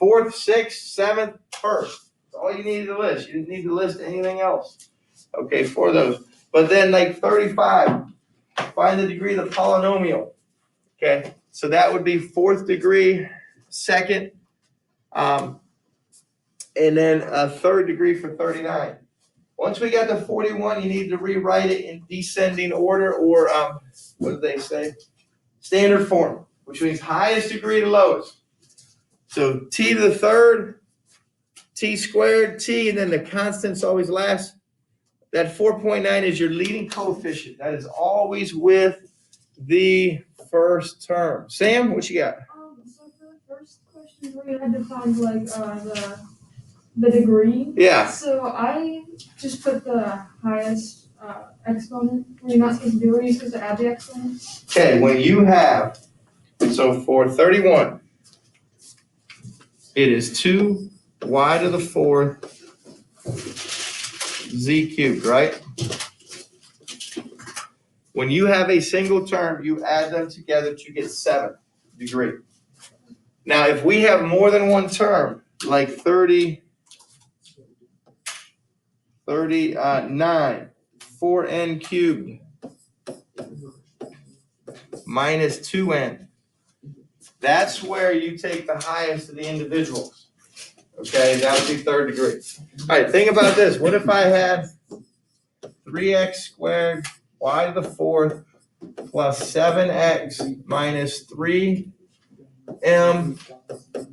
4th, 6th, 7th, 1st. That's all you needed to list. You didn't need to list anything else. Okay, for those. But then like 35, find the degree of the polynomial. Okay, so that would be 4th degree, 2nd, and then a 3rd degree for 39. Once we got to 41, you need to rewrite it in descending order, or what do they say? Standard form, which means highest degree to lowest. So t to the 3rd, t squared, t, and then the constant's always last. That 4.9 is your leading coefficient. That is always with the first term. Sam, what you got? So for the first question, we had to find like the degree. Yeah. So I just put the highest exponent. You're not supposed to do it. You're supposed to add the exponent. Okay, when you have, so for 31, it is 2y to the 4th z cubed, right? When you have a single term, you add them together to get 7th degree. Now, if we have more than one term, like 39, 4n cubed minus 2n, that's where you take the highest of the individuals. Okay, that would be 3rd degree. All right, think about this. What if I had 3x squared y to the 4th plus 7x minus 3m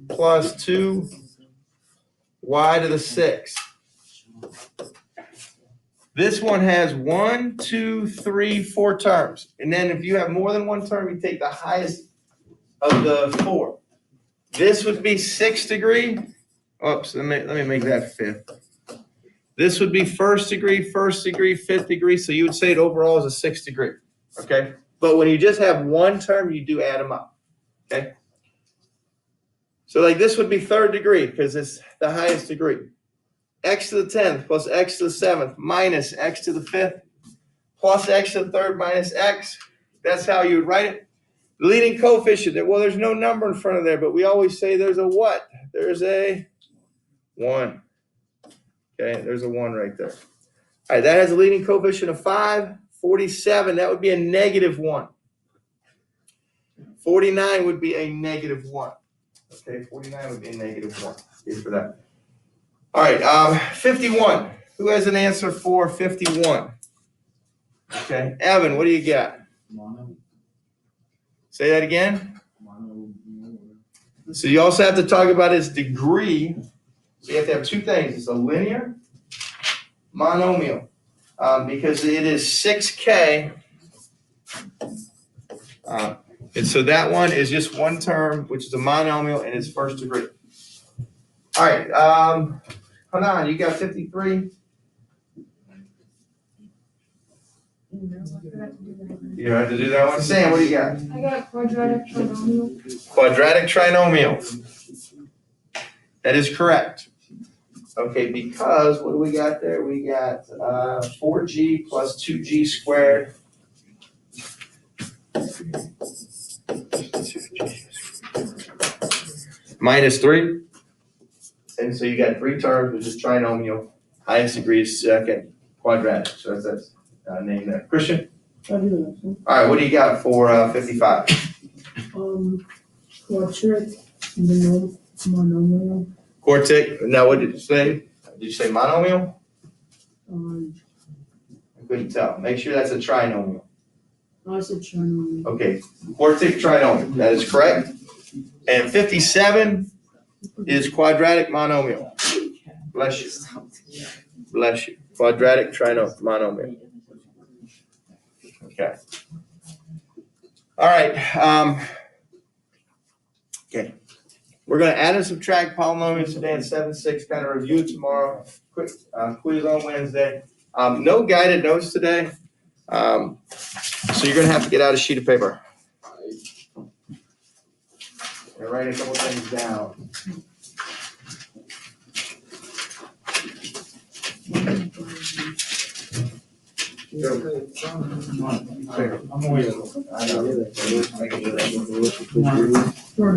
plus 2y to the 6th? This one has 1, 2, 3, 4 terms. And then if you have more than one term, you take the highest of the 4. This would be 6th degree. Oops, let me make that 5th. This would be 1st degree, 5th degree. So you would say it overall is a 6th degree. Okay? But when you just have one term, you do add them up. Okay? So like this would be 3rd degree because it's the highest degree. X to the 10th plus x to the 7th minus x to the 5th plus x to the 3rd minus x. That's how you would write it. The leading coefficient, well, there's no number in front of there, but we always say there's a what? There's a 1. Okay, there's a 1 right there. All right, that has a leading coefficient of 5. 47, that would be a -1. 49 would be a -1. Okay, 49 would be a -1. Okay, for that. All right, 51. Who has an answer for 51? Okay, Evan, what do you got? Say that again. So you also have to talk about its degree. So you have to have 2 things. It's a linear monomial because it is 6k. And so that one is just one term, which is a monomial, and it's 1st degree. All right, hold on. You got 53? You don't have to do that one. Sam, what do you got? I got quadratic trinomial. Quadratic trinomial. That is correct. Okay, because what do we got there? We got 4g plus 2g squared. Minus 3. And so you got 3 terms, which is trinomial. Highest degree is 2nd quadratic. So that's name there. Christian? I'll do the next one. All right, what do you got for 55? Quadratic monomial. Quartic. Now, what did you say? Did you say monomial? I couldn't tell. Make sure that's a trinomial. I said trinomial. Okay, quartic trinomial. That is correct. And 57 is quadratic monomial. Bless you. Bless you. Quadratic monomial. Okay. All right. Okay. We're going to add and subtract polynomials today in 7-6, kind of review it tomorrow. Quick quiz on Wednesday. No guided notes today. So you're going to have to get out a sheet of paper. And write a couple things down. I'm away. I know. I can do that. Bro,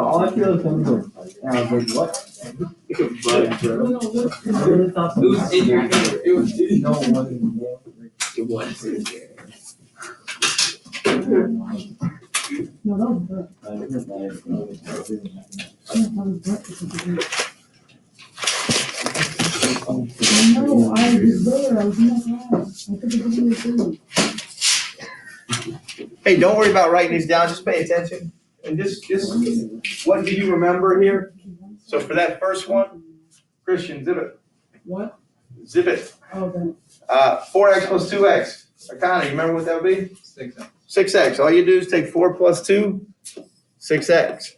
all I feel is something. And I was like, what? No, that was good. No, I was there, I was in my class. I could have given you food. Hey, don't worry about writing these down, just pay attention. And just, what do you remember here? So for that first one, Christian, zip it. What? Zip it. Okay. 4x plus 2x. Akana, you remember what that would be? 6x. 6x. All you do is take 4 plus 2, 6x.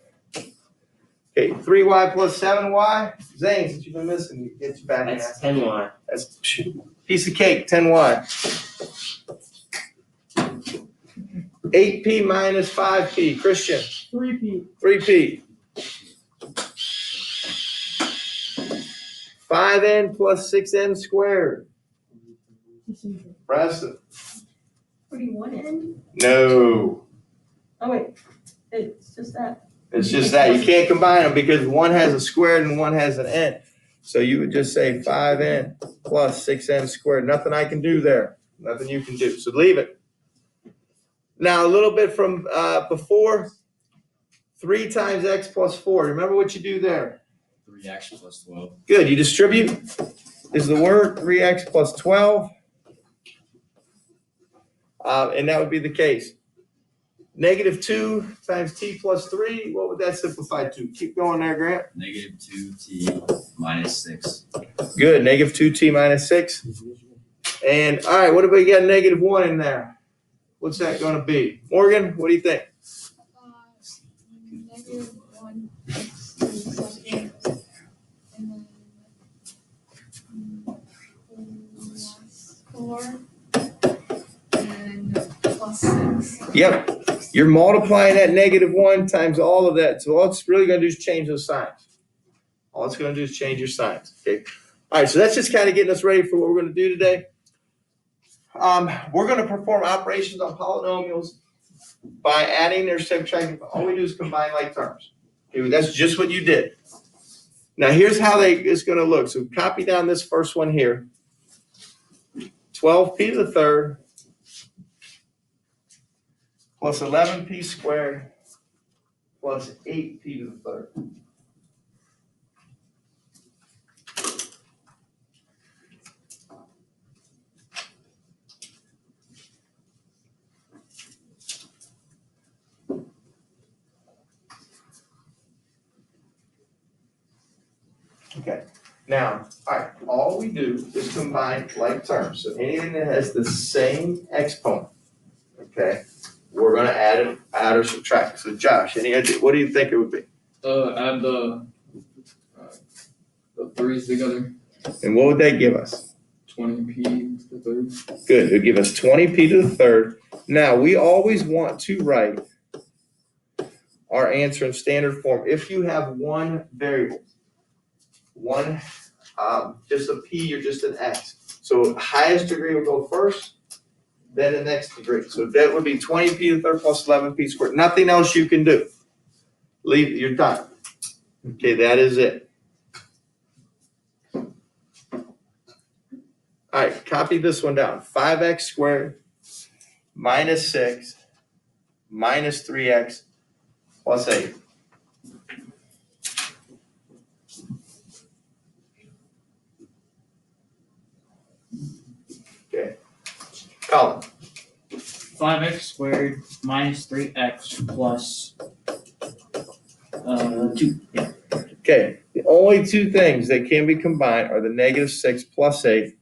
Okay, 3y plus 7y. Zane, since you've been missing, get you back in. That's 10y. That's piece of cake, 10y. 8p minus 5p. Christian. 3P. 3p. 5n plus 6n squared. Preston. 41N? No. Oh, wait. It's just that. It's just that. You can't combine them because one has a squared and one has an n. So you would just say 5n plus 6n squared. Nothing I can do there. Nothing you can do. So leave it. Now a little bit from before. 3 times x plus 4. Remember what you do there? 3x plus 12. Good. You distribute is the word 3x plus 12. And that would be the case. -2 times t plus 3. What would that simplify to? Keep going there, Grant. -2t minus 6. Good. -2t minus 6. And all right, what if we got -1 in there? What's that going to be? Morgan, what do you think? -1 x to the second, and then plus 4, and plus 6. Yep. You're multiplying that -1 times all of that. So all it's really going to do is change those signs. All it's going to do is change your signs. Okay. All right. So that's just kind of getting us ready for what we're going to do today. We're going to perform operations on polynomials by adding their subtracting. All we do is combine like terms. Okay, that's just what you did. Now here's how it's going to look. So copy down this first one here. 12p to the third plus 11p squared plus 8p to the third. Okay, now, all right, all we do is combine like terms. So anything that has the same exponent, okay, we're gonna add or subtract. So Josh, any idea, what do you think it would be? Add the 3's together. And what would that give us? 20p to the third. Good, it would give us 20p to the third. Now, we always want to write our answer in standard form. If you have one variable, just a p or just an x. So highest degree will go first, then the next degree. So that would be 20p to the third plus 11p squared. Nothing else you can do. You're done. Okay, that is it. All right, copy this one down. 5x squared minus 6 minus 3x plus 8. Okay. Colin. 5x squared minus 3x plus 2. Yeah. Okay, the only two things that can be combined are the -6 plus 8,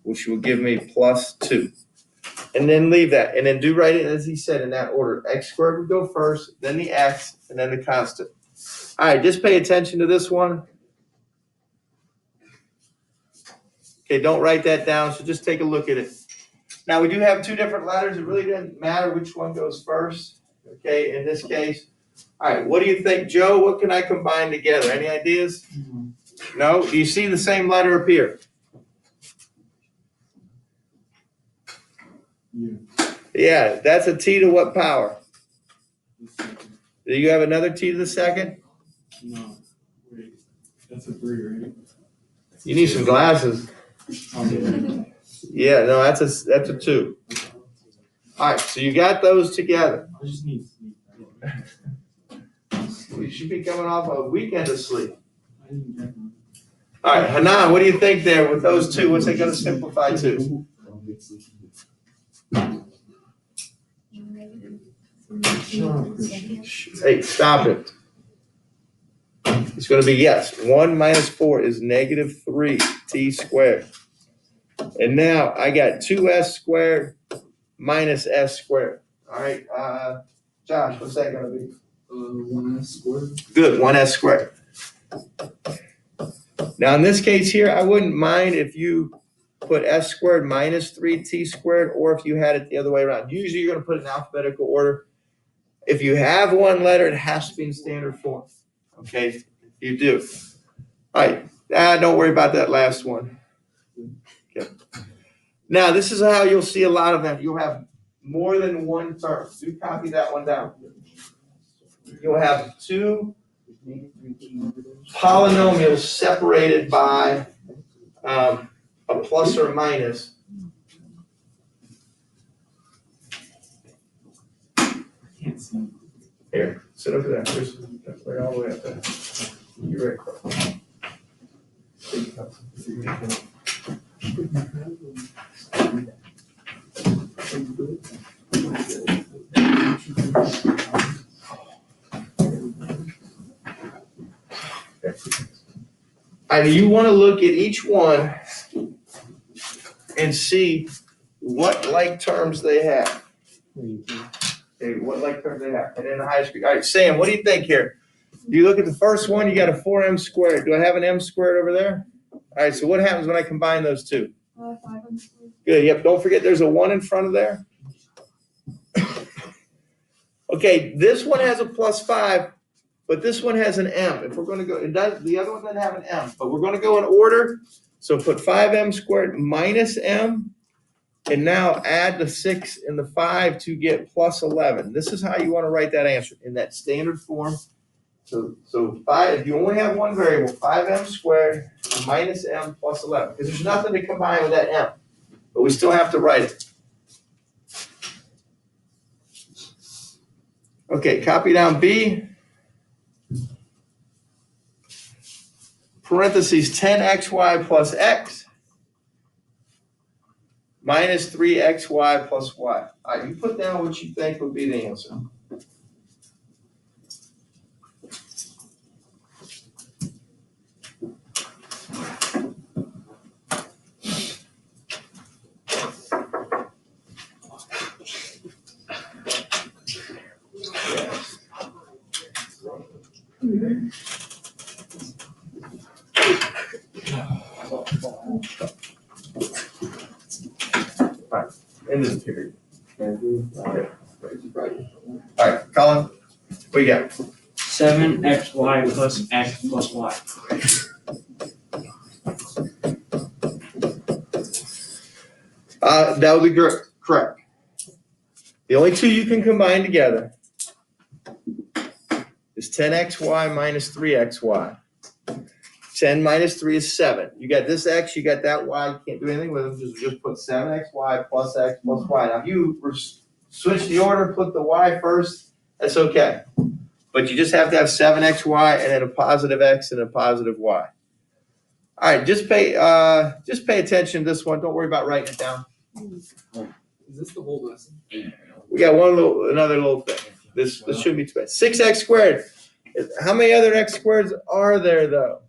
which will give me plus 2. And then leave that, and then do write it as he said in that order. X squared would go first, then the x, and then the constant. All right, just pay attention to this one. Okay, don't write that down, so just take a look at it. Now, we do have two different letters. It really doesn't matter which one goes first, okay, in this case. All right, what do you think, Joe? What can I combine together? Any ideas? No, do you see the same letter appear? Yeah. Yeah, that's a t to what power? Do you have another t to the second? No, wait, that's a 3, right? You need some glasses. Yeah, no, that's a 2. All right, so you got those together. I just need sleep. You should be coming off a weekend of sleep. I didn't get one. All right, Hanan, what do you think there with those two? What's it going to simplify to? Hey, stop it. It's going to be yes. 1 minus 4 is negative 3t squared. And now I got 2s squared minus s squared. All right, Josh, what's that going to be? 1s squared. Good, 1s squared. Now in this case here, I wouldn't mind if you put s squared minus 3t squared, or if you had it the other way around. Usually you're going to put it in alphabetical order. If you have one letter, it has to be in standard form. Okay, if you do. All right, don't worry about that last one. Okay. Now this is how you'll see a lot of them. You'll have more than one term. Do copy that one down. You'll have 2 polynomials separated by a plus or minus. Can't see. Here, sit over there. There's right all the way up there. You're right. And you want to look at each one and see what like terms they have. Okay, what like terms they have, and then the highest. All right, Sam, what do you think here? You look at the first one, you got a 4m squared. Do I have an m squared over there? All right, so what happens when I combine those two? 5m. Good, yep, don't forget there's a 1 in front of there. Okay, this one has a plus 5, but this one has an m. If we're going to go, the other one doesn't have an m, but we're going to go in order. So put 5m squared minus m, and now add the 6 and the 5 to get plus 11. This is how you want to write that answer, in that standard form. So 5, if you only have one variable, 5m squared minus m plus 11, because there's nothing to combine with that m, but we still have to write it. Okay, copy down B. Parentheses 10xy plus x minus 3xy plus y. All right, you put down what you think would be the answer. End of the period. All right, Colin, what you got? 7xy plus x plus y. That would be correct. The only two you can combine together is 10xy minus 3xy. 10 minus 3 is 7. You got this x, you got that y, you can't do anything with them, just put 7xy plus x plus y. Now if you switch the order, put the y first, that's okay. But you just have to have 7xy and then a positive x and a positive y. All right, just pay attention to this one. Don't worry about writing it down. Is this the whole lesson? We got another little thing. This shouldn't be too bad. 6x squared. How many other x squareds are there though?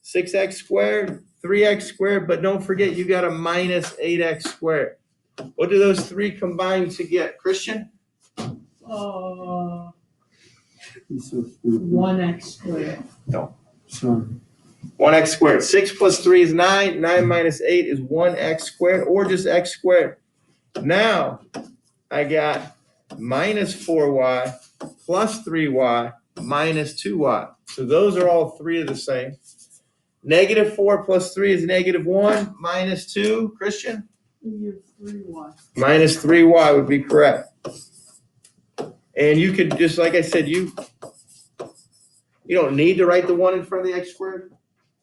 6x squared, 3x squared, but don't forget you got a minus 8x squared. What do those three combine to get, Christian? 1x squared. No. Sorry. 1x squared. 6 plus 3 is 9. 9 minus 8 is 1x squared, or just x squared. Now I got minus 4y plus 3y minus 2y. So those are all three of the same. Negative 4 plus 3 is negative 1, minus 2, Christian? Negative 3y. Minus 3y would be correct. And you could just, like I said, you don't need to write the 1 in front of the x squared.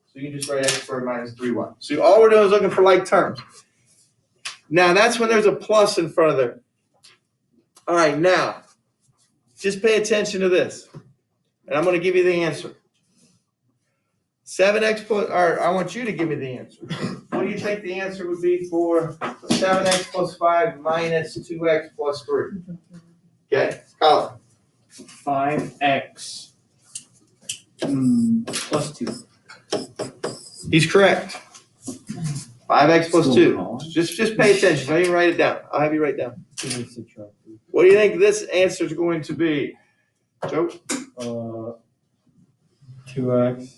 So you can just write x squared minus 3y. So all we're doing is looking for like terms. Now that's when there's a plus in front of there. All right, now, just pay attention to this. And I'm going to give you the answer. 7x plus, or I want you to give me the answer. What do you think the answer would be for 7x plus 5 minus 2x plus 3? Okay, Colin. 5x plus 2. He's correct. 5x plus 2. Just pay attention. Don't even write it down. I'll have you write it down. What do you think this answer is going to be? Joe? 2x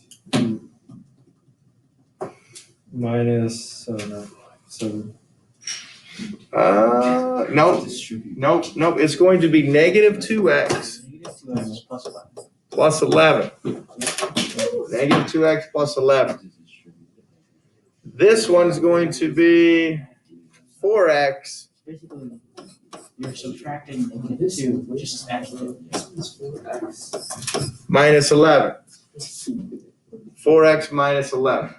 minus 7. Nope. Nope. It's going to be negative 2x Negative 2x plus 5. plus 11. Negative 2x plus 11. This one's going to be 4x Basically, you're subtracting negative 2, which is actually minus 11. 4x minus 11.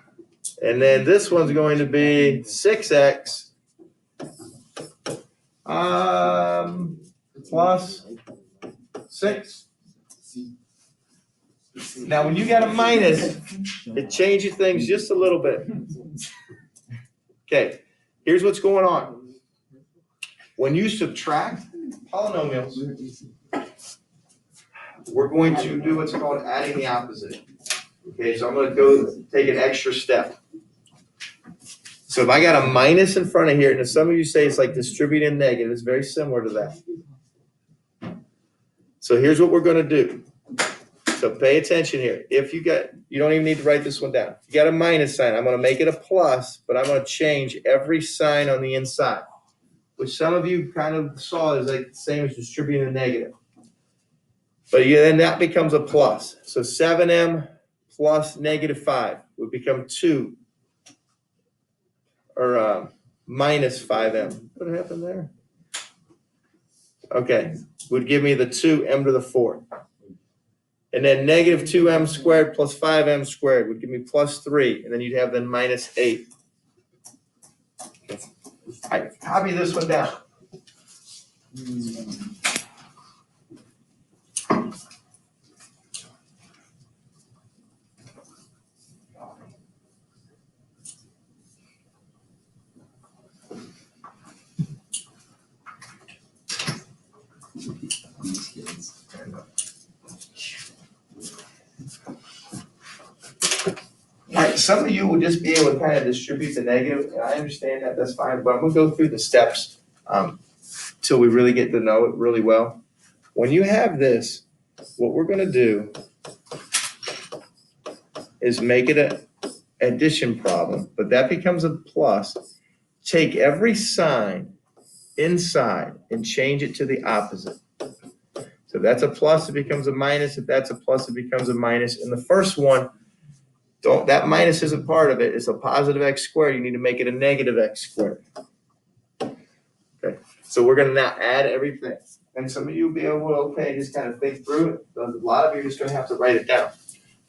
And then this one's going to be 6x plus 6. Now, when you got a minus, it changes things just a little bit. Okay, here's what's going on. When you subtract polynomials, we're going to do what's called adding the opposite. Okay, so I'm going to go take an extra step. So if I got a minus in front of here, and some of you say it's like distributing negative, it's very similar to that. So here's what we're going to do. So pay attention here. If you don't even need to write this one down. If you got a minus sign, I'm going to make it a plus, but I'm going to change every sign on the inside, which some of you kind of saw is like the same as distributing a negative. But then that becomes a plus. So 7m plus negative 5 would become 2, or minus 5m. What happened there? Okay, would give me the 2m to the 4th. And then negative 2m squared plus 5m squared would give me plus 3. And then you'd have then minus 8. I copy this one down. All right, some of you will just be able to kind of distribute the negative, and I understand that, that's fine, but I'm gonna go through the steps till we really get to know it really well. When you have this, what we're gonna do is make it an addition problem, but that becomes a plus. Take every sign inside and change it to the opposite. So if that's a plus, it becomes a minus. If that's a plus, it becomes a minus. And the first one, that minus isn't part of it. It's a positive x squared. You need to make it a negative x squared. Okay, so we're gonna now add everything. And some of you will be able to, okay, just kind of think through it. But a lot of you are just gonna have to write it down.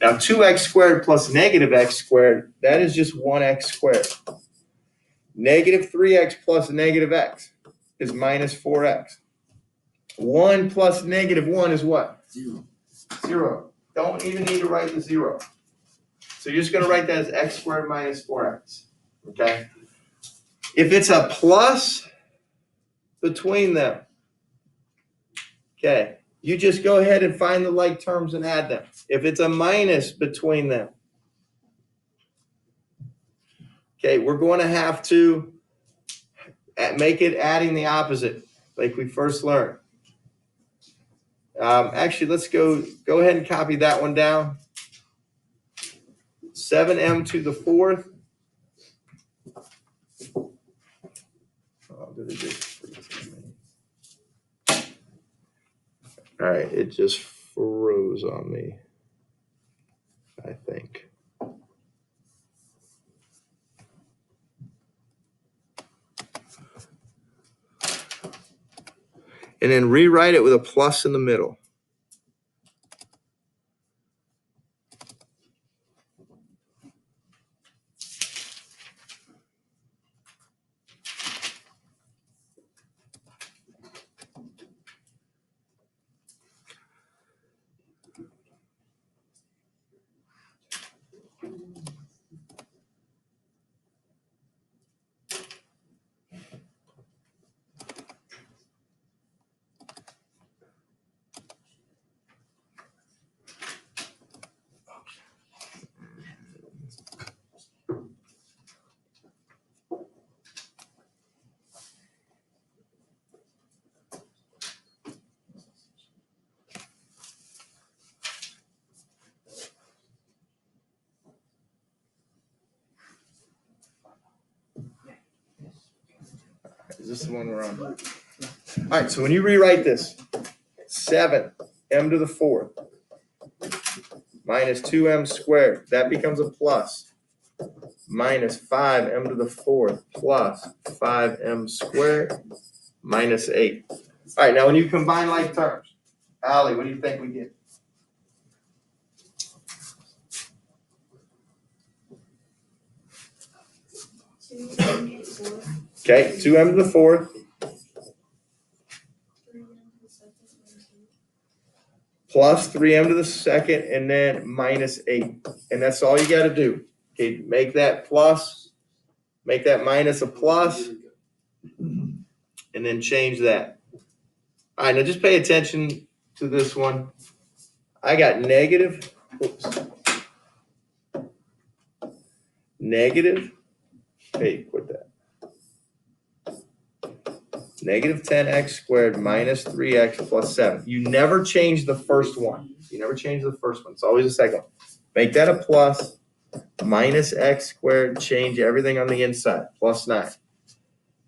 Now 2x squared plus negative x squared, that is just 1x squared. Negative 3x plus negative x is minus 4x. 1 plus negative 1 is what? 0. Don't even need to write the 0. So you're just going to write that as x squared minus 4x, okay? If it's a plus between them, okay, you just go ahead and find the like terms and add them. If it's a minus between them, okay, we're going to have to make it adding the opposite, like we first learned. Actually, let's go ahead and copy that one down. 7m to the 4th. All right, it just froze. those on me, I think. And then rewrite it with a plus in the middle. Is this the one we're on? All right, so when you rewrite this, 7 m to the 4th minus 2m squared, that becomes a plus, minus 5 m to the 4th plus 5m squared minus 8. All right, now when you combine like terms, Allie, what do you think we get? Okay, 2m to the 4th plus 3m to the 2nd, and then minus 8. And that's all you got to do. Okay, make that plus, make that minus a plus, and then change that. All right, now just pay attention to this one. I got negative, hey, quit that. Negative 10x squared minus 3x plus 7. You never change the first one. You never change the first one. It's always the second one. Make that a plus, minus x squared, change everything on the inside, plus 9.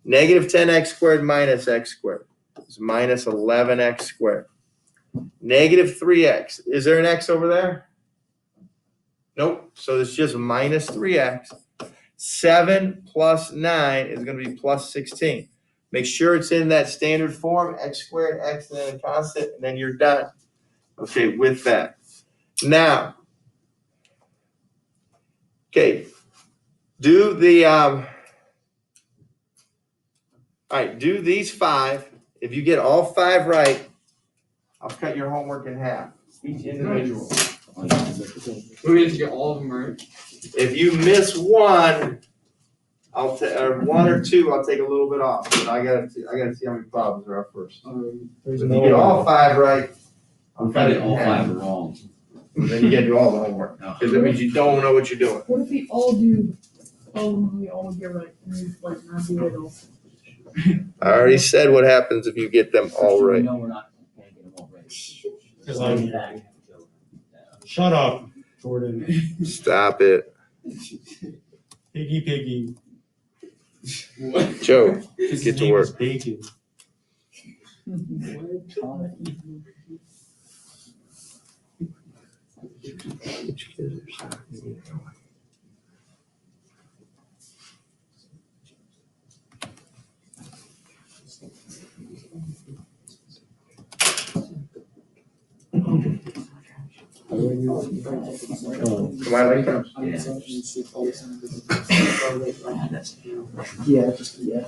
Negative 10x squared minus x squared is minus 11x squared. Negative 3x. Is there an x over there? Nope. So it's just minus 3x. 7 plus 9 is going to be plus 16. Make sure it's in that standard form, x squared, x, and then a constant, and then you're done. Okay, with that. Now, okay, do the, all right, do these 5. If you get all 5 right, I'll cut your homework in half, each individual. We need to get all of them right. If you miss one, or 1 or 2, I'll take a little bit off. But I gotta see how many problems there are first. There's If you get all 5 right, I'll cut it in All half. 5 are wrong. Then you gotta do all the homework, because that means you don't know what you're doing. What if we all do, we all get right, and we like not do it all? I already said what happens if you get them all We right. know we're not gonna get them all right. Because I'm, shut up, Jordan. Stop it. Piggy. Joe, His get to name work. is Bacon. Come on, lady, come. Yeah, just, yeah.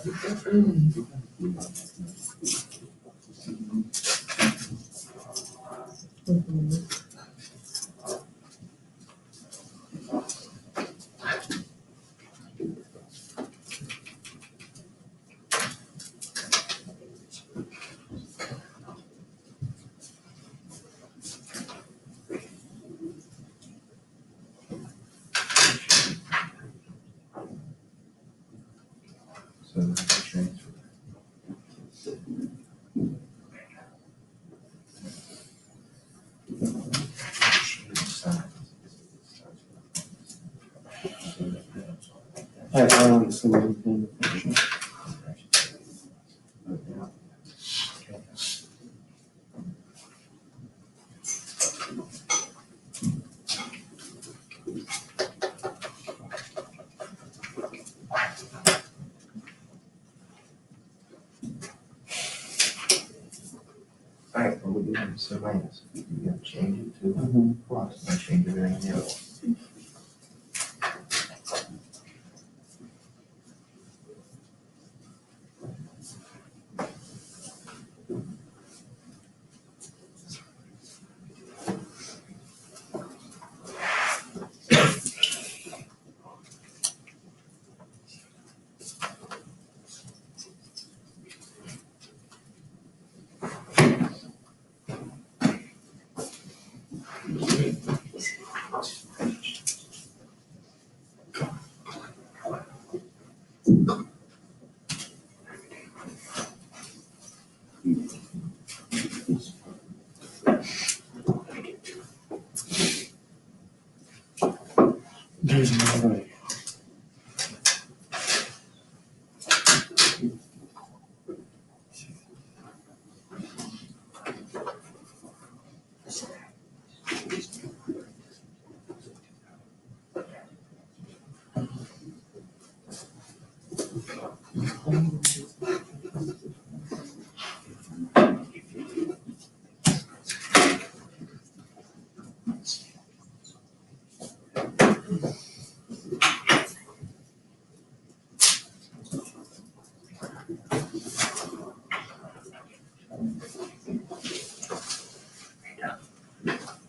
I don't understand anything. So minus, you gotta change it to plus, and change everything else. There's no way.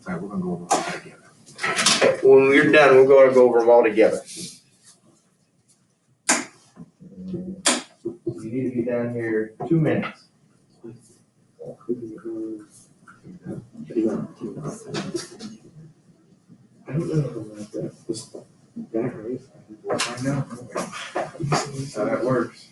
Alright, we're gonna go over them all together. When we're done, we're gonna go over them all together. You need to be down here 2 minutes. I don't know about that. That right? We'll find out. How that works.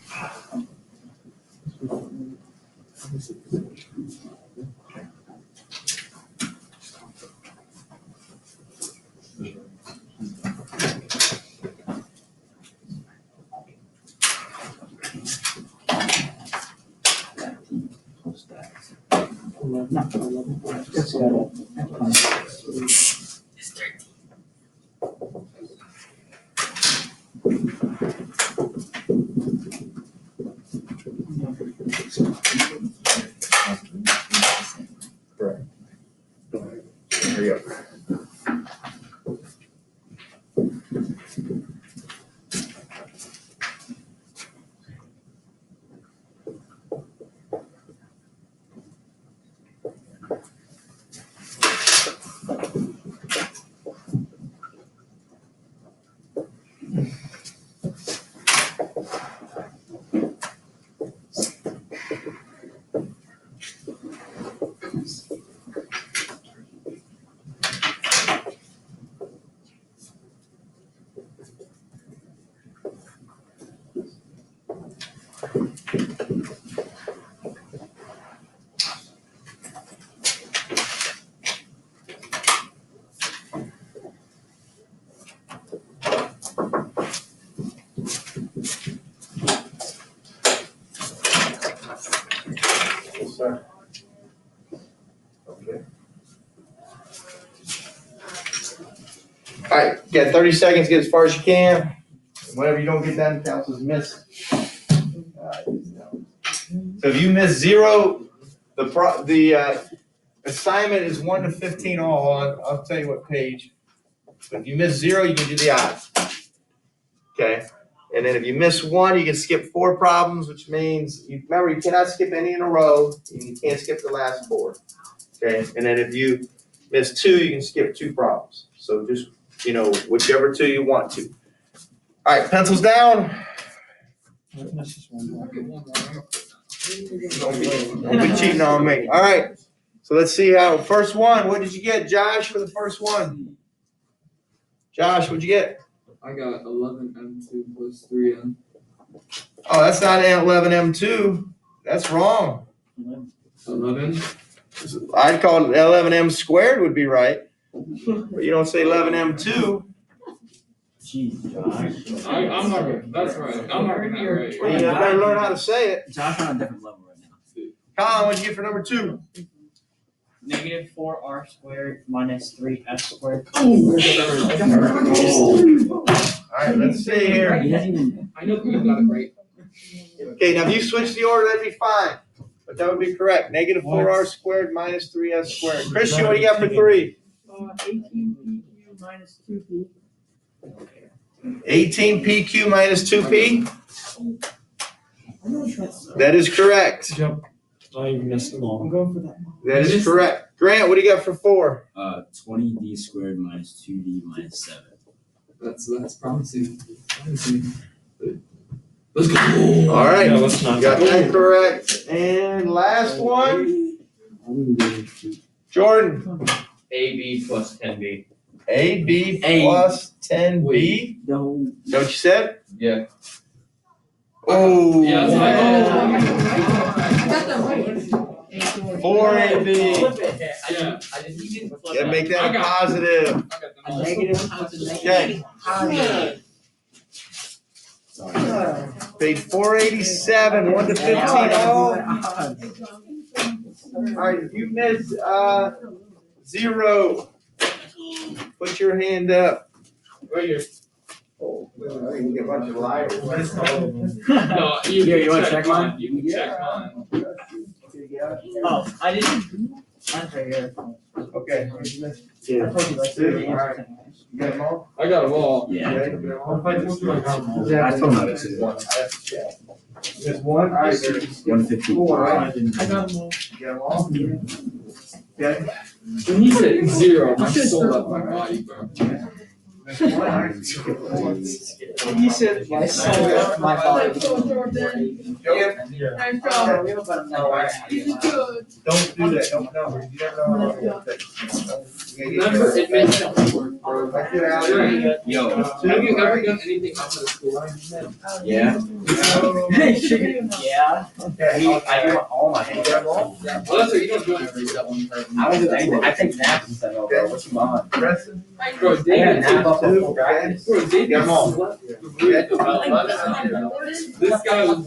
Correct. Hurry up. Yes, sir. Okay. All right, you got 30 seconds, get as far as you can. Whatever you don't get done counts as missing. So if you miss 0, the assignment is 1 to 15 all. I'll tell you what page. But if you miss 0, you can do the odds. Okay. And then if you miss 1, you can skip 4 problems, which means remember you cannot skip any in a row, and you can't skip the last 4. Okay. And then if you miss 2, you can skip 2 problems. So just whichever 2 you want to. All right, pencils down. Don't be cheating on me. All right. So let's see how first one. What did you get, Josh, for the first one? Josh, what'd you get? I got 11M2 plus 3M. Oh, that's not 11M2. That's wrong. 11? I'd call it 11M squared would be right. But you don't say 11M2. Jeez, Josh. I'm not, that's right. I'm not getting that right. Well, you better learn how to say it. Josh on a different level right now. Colin, what'd you get for number 2? Negative 4R squared minus 3S squared. All right, let's see here. He doesn't even. I know you got it right. Okay, now if you switch the order, that'd be fine. but that would be correct. Negative 4r squared minus 3s squared. Christian, what do you got for 3? 18 PQ minus 2P. 18 PQ minus 2P? That is correct. Yep. I even missed them I'm all. going for that. That is correct. Grant, what do you got for 4? 20d squared minus 2d minus 7. That's promising. Let's go. All right. Yeah, let's not. Got that correct. And last one, Jordan. AB plus 10B. AB A. plus 10B. No. Is that what you said? Yeah. Oh. Yeah, that's what I got that right. 4AB. Yeah. I didn't even flip Gotta make that a positive. I got them all. Okay. Page 487, 1 to 15. All right, if you missed 0, put your hand up. Right here. Oh, I think we get a bunch of liars. No, You wanna check mine? You can check mine. Oh, I didn't. Mine's right here. Okay. I told you like 30 Alright. answers. You got them all? I got them all. Yeah. Okay. I told him it's Just one? All right, there's 150. 4, right? I got them all. You got them all? Okay. When he said 0, my soul left my body, bro. There's 1, all right. He said, my soul left my body. Let's go, Jordan. Yep. Nice job. We have about an hour. You did good. Don't do that, don't number, you never know how to Remember, it meant something work, bro. Like your alley. Yo. Have you ever done anything outside of school? Yeah. Hey, sugar. Yeah. Okay. I do all my You got them all? Well, that's what you don't do anything that one part. I don't do anything. I take naps instead of over. What you want? Preston? Bro, I got a David, nap up Two, before practice. bro, David Got 'em all. slept through about 11 hours. This guy was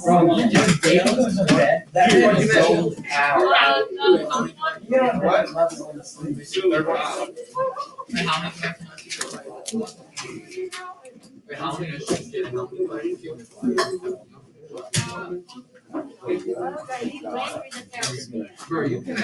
Bro, you just David was in bed. That Dude, man what you is so out. You got what? Bro, you can